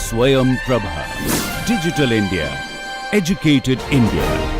Swayam Prabha. Digital India. Educated India.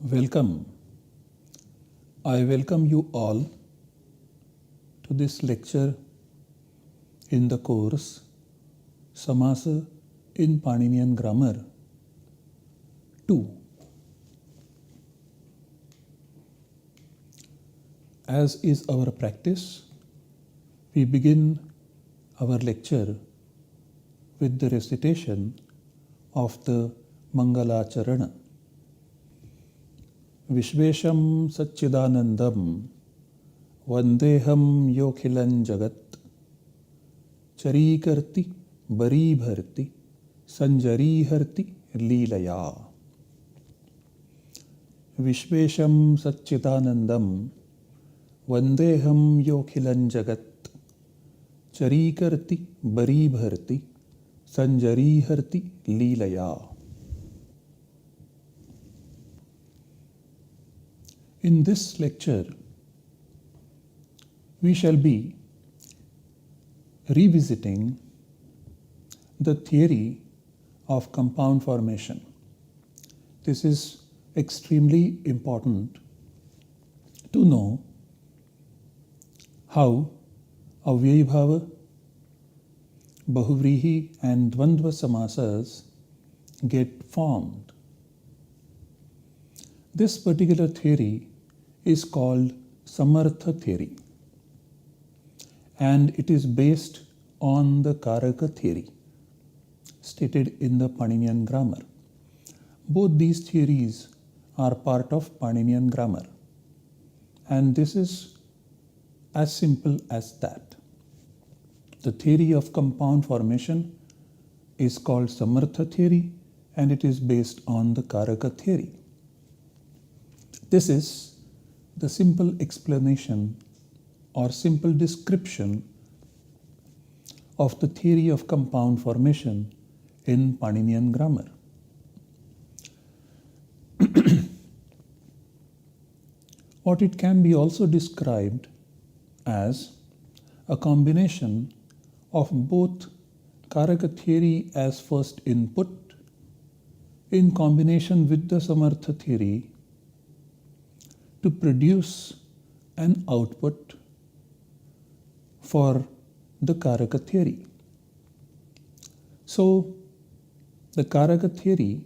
Welcome. I welcome you all to this lecture in the course Samāsa in Pāṇinian Grammar 2. As is our practice, we begin our lecture with the recitation of the Mangalacharana. Vishvesham Satchidanandam Vandeham Yokhilan Jagat Charikarti Baribharti Sanjariharti Leelaya. Vishvesham Satchidanandam Vandeham Yokhilan Jagat Charikarti Baribharti Sanjariharti Leelaya. In this lecture, we shall be revisiting the theory of compound formation. This is extremely important to know how Avyayabhava, Bahuvrihi and Dvandva Samasas get formed. This particular theory is called Samartha theory, and it is based on the Karaka theory stated in the Paninian grammar. Both these theories are part of Paninian grammar, and this is as simple as that. The theory of compound formation is called Samartha theory, and it is based on the Karaka theory. This is the simple explanation or simple description of the theory of compound formation in Paninian grammar. What it can be also described as a combination of both Karaka theory as first input in combination with the Samartha theory to produce an output for the Karaka theory. So, the Karaka theory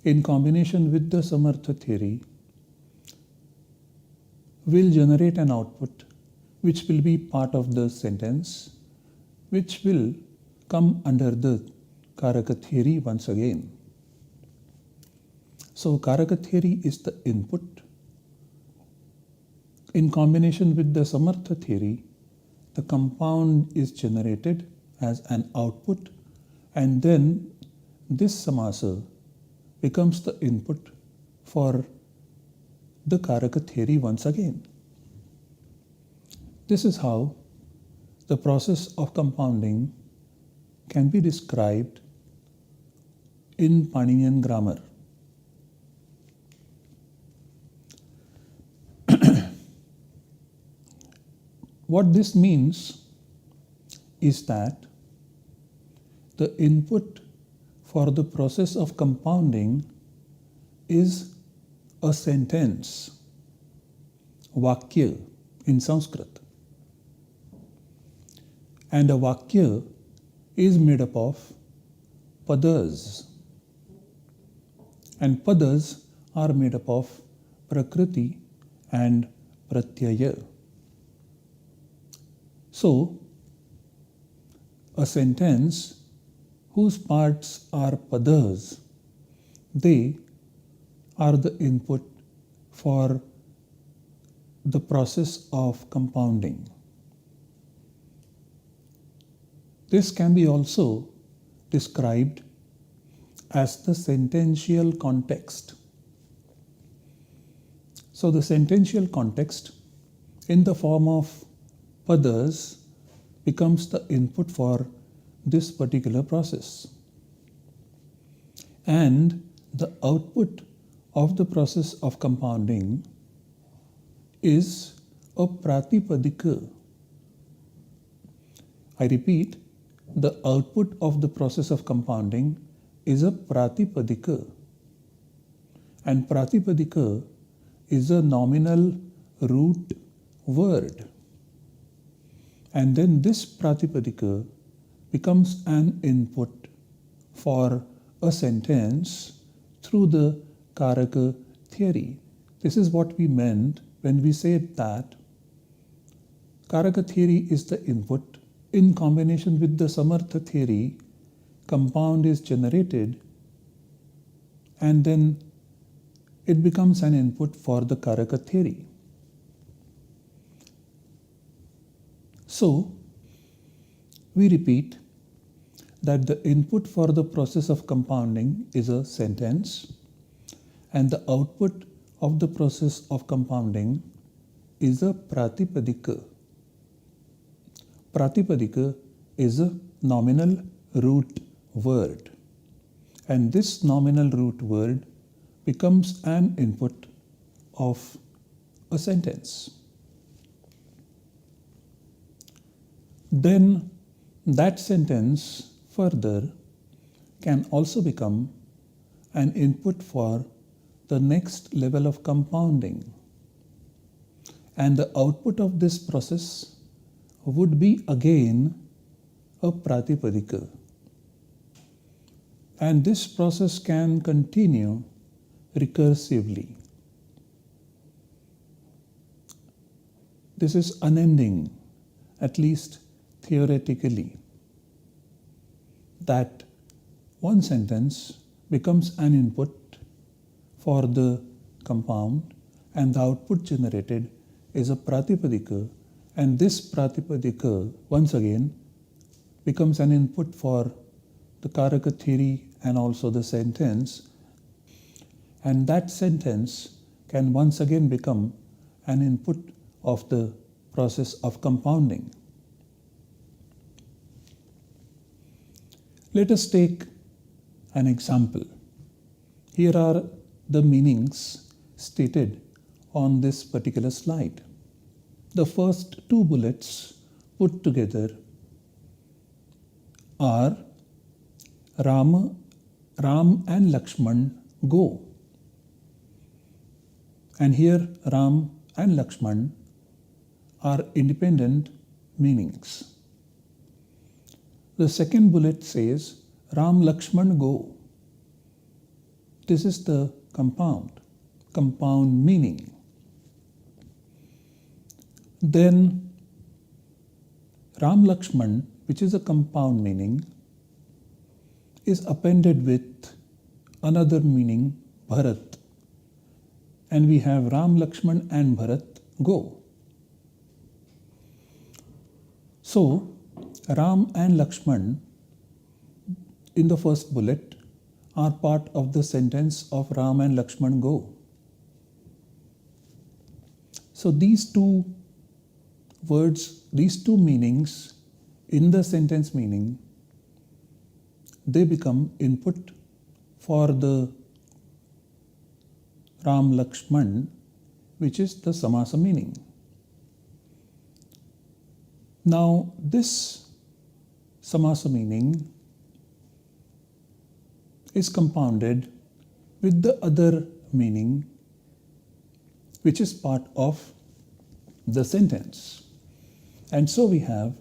in combination with the Samartha theory will generate an output which will be part of the sentence, which will come under the Karaka theory once again. So, Karaka theory is the input. In combination with the Samartha theory, the compound is generated as an output, and then this Samāsa becomes the input for the Karaka theory once again. This is how the process of compounding can be described in Pāṇinian grammar. What this means is that the input for the process of compounding is a sentence, vakya in Sanskrit. And a vakya is made up of padas. And padas are made up of prakriti and pratyaya. So, a sentence whose parts are padas, they are the input for the process of compounding. This can be also described as the sentential context. So the sentential context in the form of padas becomes the input for this particular process. And the output of the process of compounding is a pratipadika. I repeat, the output of the process of compounding is a pratipadika. And pratipadika is a nominal root word. And then this pratipadika becomes an input for a sentence through the Karaka theory. This is what we meant when we said that Karaka theory is the input. In combination with the Samartha theory, compound is generated and then it becomes an input for the Karaka theory. So, we repeat that the input for the process of compounding is a sentence and the output of the process of compounding is a pratipadika. Pratipadika is a nominal root word, and this nominal root word becomes an input of a sentence. Then that sentence further can also become an input for the next level of compounding, and the output of this process would be again a pratipadika. And this process can continue recursively. This is unending, at least theoretically, that one sentence becomes an input for the compound and the output generated is a pratipadika, and this pratipadika once again becomes an input for the Karaka theory and also the sentence, and that sentence can once again become an input of the process of compounding. Let us take an example. Here are the meanings stated on this particular slide. The first two bullets put together are Ram and Lakshman go. And here Ram and Lakshman are independent meanings. The second bullet says Ram Lakshman go. This is the compound meaning. Then Ram Lakshman, which is a compound meaning, is appended with another meaning, Bharat. And we have Ram, Lakshman and Bharat go. So, Ram and Lakshman in the first bullet are part of the sentence of Ram and Lakshman go. So these two words, these two meanings in the sentence meaning, they become input for the Ram Lakshman, which is the Samāsa meaning. Now this Samāsa meaning is compounded with the other meaning which is part of the sentence. And so we have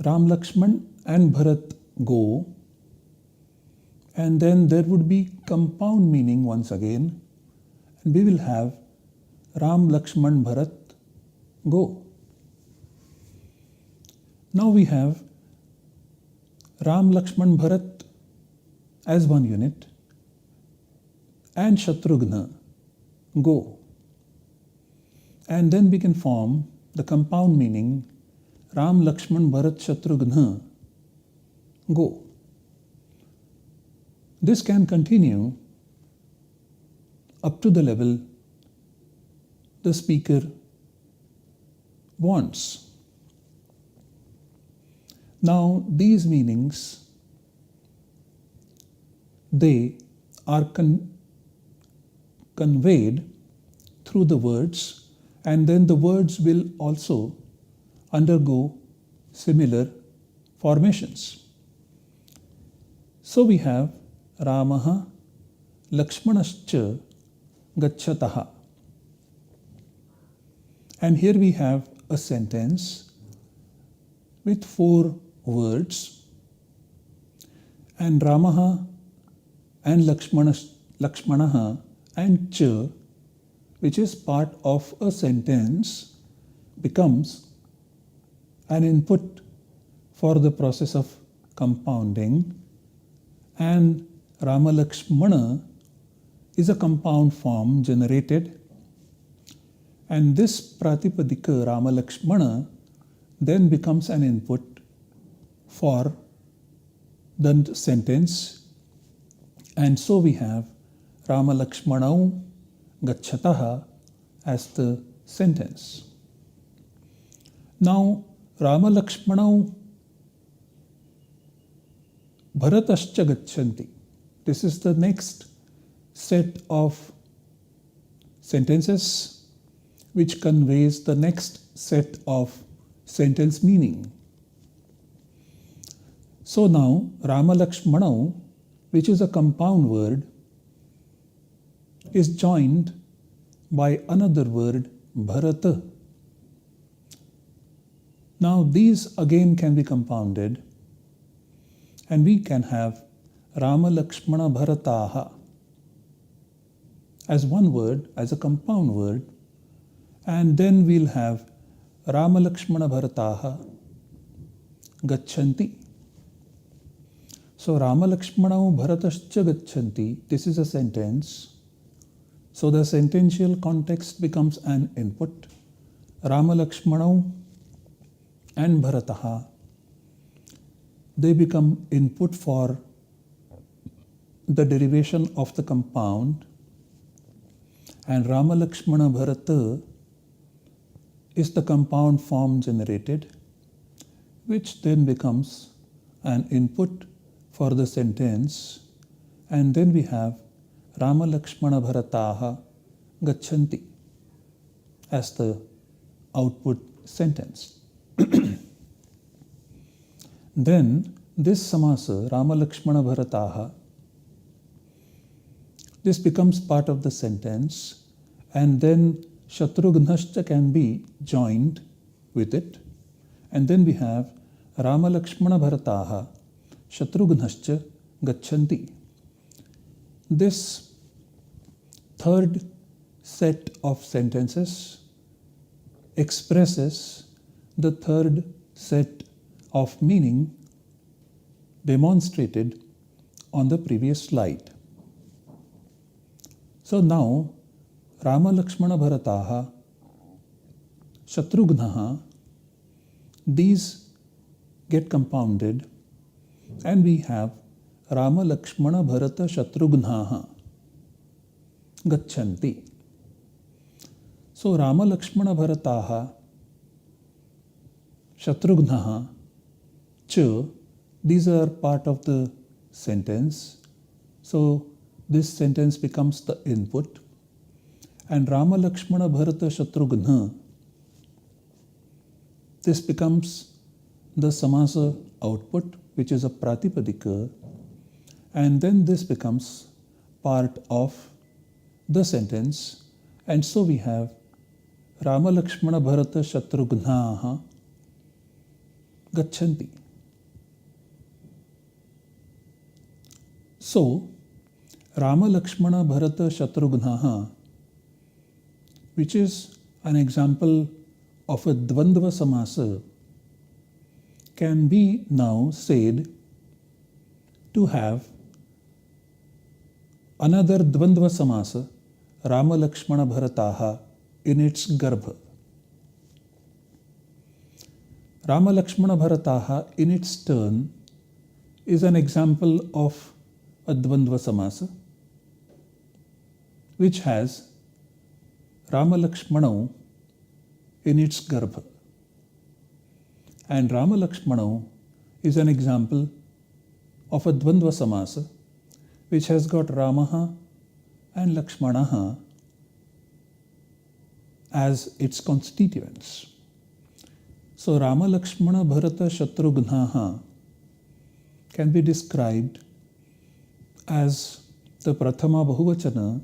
Ram Lakshman and Bharat go, and then there would be compound meaning once again, and we will have Ram Lakshman Bharat go. Now we have Ram Lakshman Bharat as one unit and Shatrughna go. And then we can form the compound meaning Ram Lakshman Bharat Shatrughna go. This can continue up to the level the speaker wants. Now, these meanings, they are conveyed through the words, and then the words will also undergo similar formations. So we have Ramaha Lakshmanascha Gacchataha. And here we have a sentence with 4 words, and Ramaha and Lakshmanaha and Cha, which is part of a sentence, becomes an input for the process of compounding, and Rama Lakshmana is a compound form generated, and this Pratipadika Rama Lakshmana then becomes an input for the sentence, and so we have Rama Lakshmanau Gacchataha as the sentence. Now, Rama Lakshmanau Bharatascha Gacchanti. This is the next set of sentences which conveys the next set of sentence meaning. So now, Rama Lakshmanau, which is a compound word, is joined by another word, Bharata. Now, these again can be compounded, and we can have Rama Lakshmana Bharataha as one word, as a compound word, and then we'll have Rama Lakshmana Bharataha Gacchanti. So Rama Lakshmanau Bharatascha Gacchanti, this is a sentence. So the sentential context becomes an input. Rama Lakshmanau and Bharataha, they become input for the derivation of the compound, and Rama Lakshmana Bharata is the compound form generated, which then becomes an input for the sentence, and then we have Rama Lakshmana Bharataha Gacchanti as the output sentence. Then this Samāsa, Rama Lakshmana Bharataha, this becomes part of the sentence, and then Shatrughnascha can be joined with it, and then we have Rama Lakshmana Bharataha Shatrughnascha Gacchanti. This third set of sentences expresses the third set of meaning demonstrated on the previous slide. So now, Rama Lakshmana Bharataha Shatrugnaha, these get compounded, and we have Rama Lakshmana Bharata Shatrugnaha Gacchanti. So Rama Lakshmana Bharataha Shatrugnaha Cha, these are part of the sentence. So this sentence becomes the input, and Rama Lakshmana Bharata Shatrugna, this becomes the Samāsa output, which is a Pratipadika, and then this becomes part of the sentence, and so we have Rama Lakshmana Bharata Shatrugnaha Gacchanti. So Rama Lakshmana Bharata Shatrugnaha, which is an example of a Dvandva Samāsa, can be now said to have another Dvandva Samāsa, Rama Lakshmana Bharataha, in its garbha. Rama Lakshmana Bharataha in its turn is an example of a Dvandva Samāsa which has Rama Lakshmanau in its garbha. And Rama Lakshmanau is an example of a Dvandva Samāsa which has got Ramaha and Lakshmanaha as its constituents. So Rama Lakshmana Bharata Shatrugnaha can be described as the Prathama Bahuvachana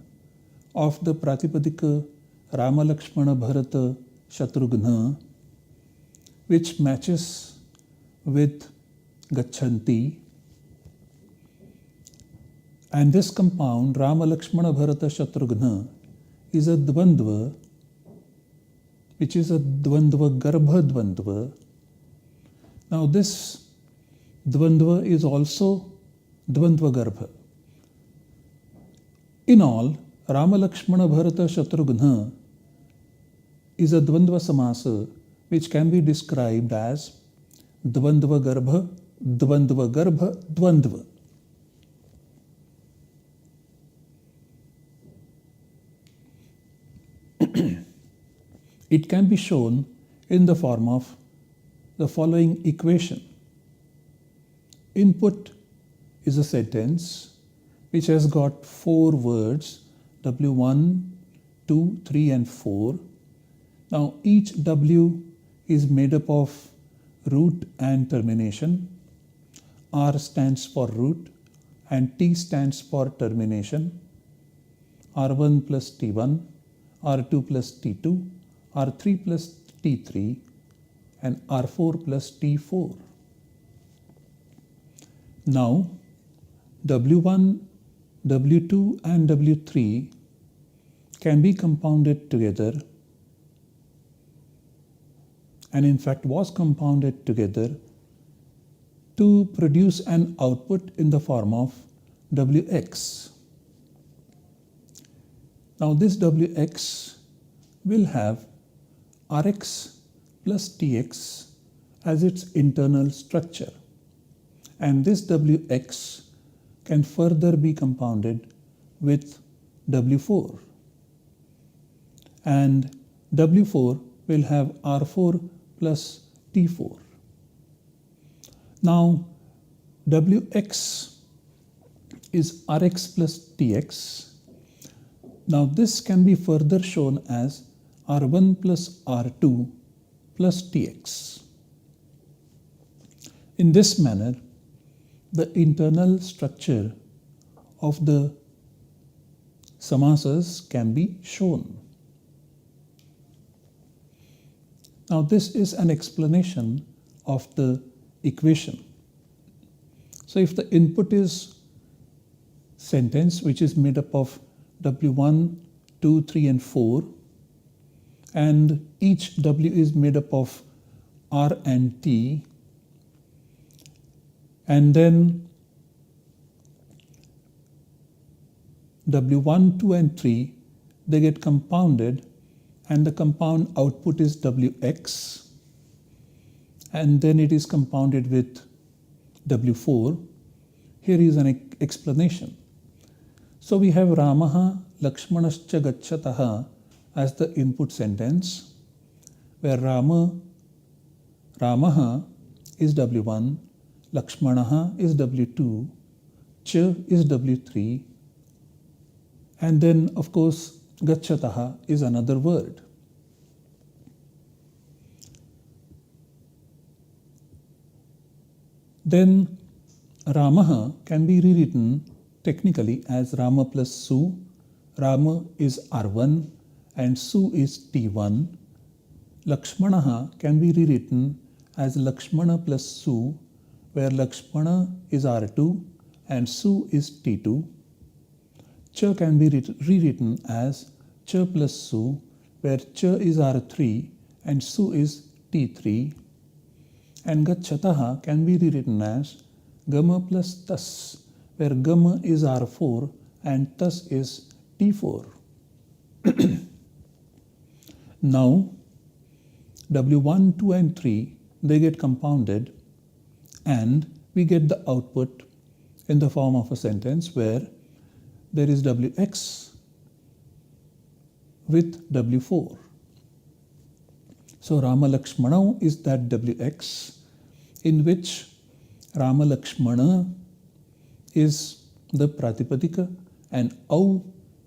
of the Pratipadika Rama Lakshmana Bharata Shatrugna, which matches with Gacchanti. And this compound Rama Lakshmana Bharata Shatrugna is a Dvandva, which is a Dvandva Garbha Dvandva. Now this Dvandva is also Dvandva Garbha. In all, Rama Lakshmana Bharata Shatrugna is a Dvandva Samāsa which can be described as Dvandva Garbha, Dvandva Garbha, Dvandva. It can be shown in the form of the following equation. Input is a sentence which has got 4 words, W1, 2, 3 and 4. Now each W is made up of root and termination. R stands for root and T stands for termination. R1 plus T1, R2 plus T2, R3 plus T3 and R4 plus T4. Now W1, W2 and W3 can be compounded together, and in fact was compounded together to produce an output in the form of Wx. Now this Wx will have Rx plus Tx as its internal structure, and this Wx can further be compounded with W4, and W4 will have R4 plus T4. Now Wx is Rx plus Tx. Now this can be further shown as R1 plus R2 plus Tx. In this manner, the internal structure of the Samāsas can be shown. Now this is an explanation of the equation. So if the input is sentence which is made up of W1, 2, 3 and 4, and each W is made up of R and T, and then W1, 2 and 3, they get compounded and the compound output is Wx, and then it is compounded with W4. Here is an explanation. So we have Ramaha Lakshmanascha Gacchataha as the input sentence, where Ramaha is W1, Lakshmanaha is W2, Cha is W3, and then of course Gacchataha is another word. Then Ramaha can be rewritten technically as Rama plus Su. Rama is R1 and Su is T1. Lakshmanaha can be rewritten as Lakshmana plus Su, where Lakshmana is R2 and Su is T2. Cha can be rewritten as Cha plus Su, where Cha is R3 and Su is T3. And Gacchataha can be rewritten as Gama plus Tas, where Gama is R4 and Tas is T4. Now, W1, 2 and 3, they get compounded and we get the output in the form of a sentence where there is Wx with W4. So Rama Lakshmana is that Wx in which Rama Lakshmana is the Pratipadika and Au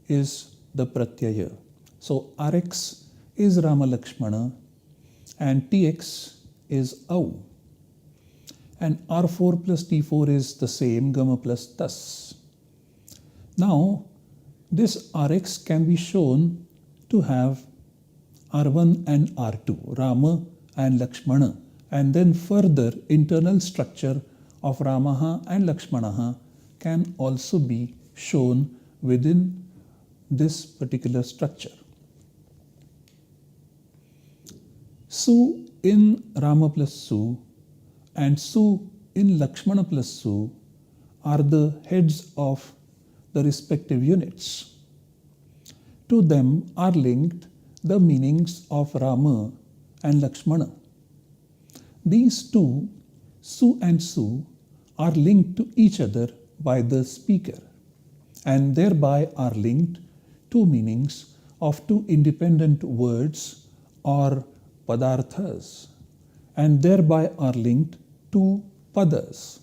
is the Pratyaya. So Rx is Rama Lakshmana and Tx is Au. And R4 plus T4 is the same, Gama plus Tas. Now, this Rx can be shown to have R1 and R2, Rama and Lakshmana, and then further internal structure of Ramaha and Lakshmanaha can also be shown within this particular structure. Su in Rama plus Su and Su in Lakshmana plus Su are the heads of the respective units. To them are linked the meanings of Rama and Lakshmana. These two, Su and Su, are linked to each other by the speaker, and thereby are linked two meanings of two independent words or padarthas, and thereby are linked two padas.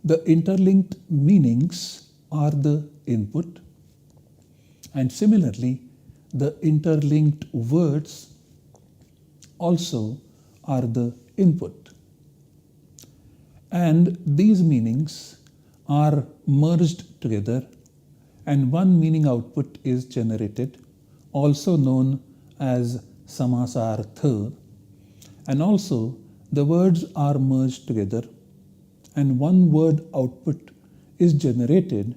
The interlinked meanings are the input, and similarly the interlinked words also are the input. And these meanings are merged together and one meaning output is generated, also known as Samāsa, and also the words are merged together and one word output is generated,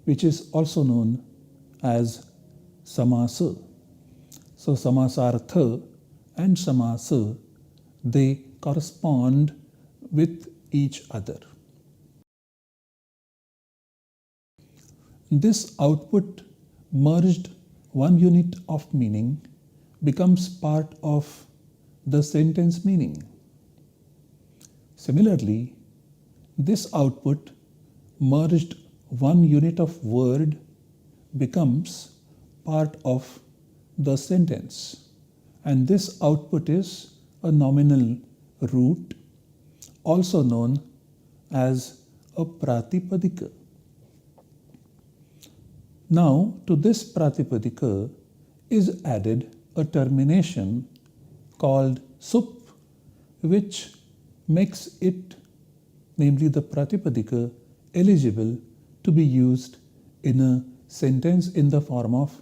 which is also known as Samāsa. So Samāsa and Samāsa, they correspond with each other. This output merged one unit of meaning becomes part of the sentence meaning. Similarly, this output merged one unit of word becomes part of the sentence, and this output is a nominal root, also known as a Pratipadika. Now, to this Pratipadika is added a termination called Sup, which makes it, namely the Pratipadika, eligible to be used in a sentence in the form of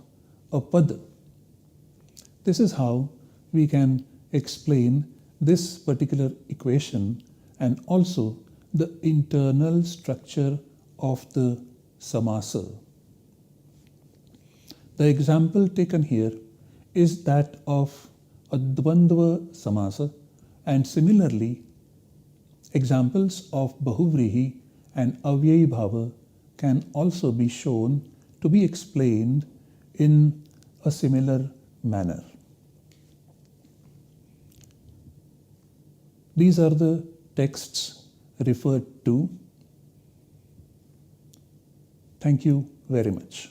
a pada. This is how we can explain this particular equation and also the internal structure of the Samāsa. The example taken here is that of a Dvandva Samāsa, and similarly examples of Bahuvrihi and Avyayi Bhava can also be shown to be explained in a similar manner. These are the texts referred to. Thank you very much.